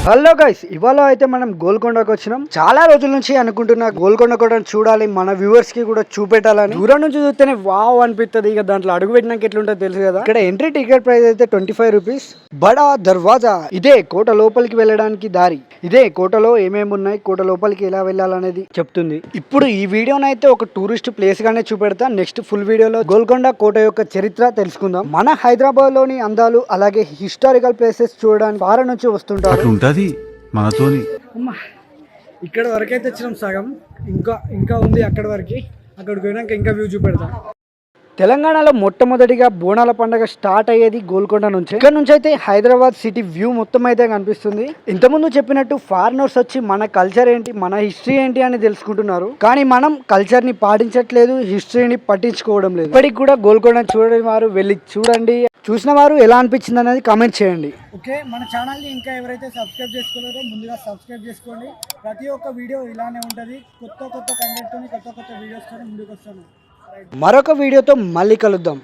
Hello guys, ఇవాళ అయితే మనం గోల్కొండకు వచ్చినాం. చాలా రోజుల నుంచి అనుకుంటున్నా గోల్కొండ కోటను చూడాలి, మన వ్యూవర్స్ కి కూడా చూపెట్టాలని. దూరం నుంచి చూస్తేనే వావ్ అనిపిస్తుంది. ఇక దాంట్లో అడుగు పెట్టినాక ఎట్లుంటుందో తెలుసు కదా. ఇక్కడ ఎంట్రీ టికెట్ ప్రైస్ అయితే 25 రూపీస్. బడా దర్వాజా, ఇదే కోట లోపలికి వెళ్ళడానికి దారి. ఇదే కోటలో ఏమేమి ఉన్నాయి, కోట లోపలికి ఎలా వెళ్ళాలనేది చెప్తుంది. ఇప్పుడు ఈ వీడియోనైతే ఒక టూరిస్ట్ ప్లేస్ గానే చూపెడతా. నెక్స్ట్ ఫుల్ వీడియోలో గోల్కొండ కోట యొక్క చరిత్ర తెలుసుకుందాం. మన హైదరాబాద్ లోని అందాలు అలాగే హిస్టారికల్ ప్లేసెస్ చూడడానికి ఫారెన్ నుంచి వస్తుంటారు. మనతోని ఇక్కడ వరకు అయితే వచ్చినాం సగం, ఇంకా ఉంది అక్కడి వరకు. అక్కడికి పోయినాక ఇంకా వ్యూ చూపెడతాం. తెలంగాణలో మొట్టమొదటిగా బోనాల పండుగ స్టార్ట్ అయ్యేది గోల్కొండ నుంచి. ఇక్కడ నుంచి అయితే హైదరాబాద్ సిటీ వ్యూ మొత్తం అయితే కనిపిస్తుంది. ఇంతకుముందు చెప్పినట్టు ఫారినర్స్ వచ్చి మన కల్చర్ ఏంటి, మన హిస్టరీ ఏంటి అని తెలుసుకుంటున్నారు. కానీ మనం కల్చర్ ని పాటించట్లేదు, హిస్టరీని పట్టించుకోవడం లేదు. ఇప్పటికి కూడా గోల్కొండ చూడని వారు వెళ్ళి చూడండి. చూసిన వారు ఎలా అనిపించింది అనేది కామెంట్ చేయండి. ఓకే, మన ఛానల్ని ఇంకా ఎవరైతే సబ్స్క్రైబ్ చేసుకోలేరో ముందుగా సబ్స్క్రైబ్ చేసుకోండి. ప్రతి ఒక్క వీడియో ఇలానే ఉంటుంది. కొత్త కంటెంట్తో కొత్త వీడియోస్తో ముందుకు వస్తాను. మరొక వీడియోతో మళ్ళీ కలుద్దాం.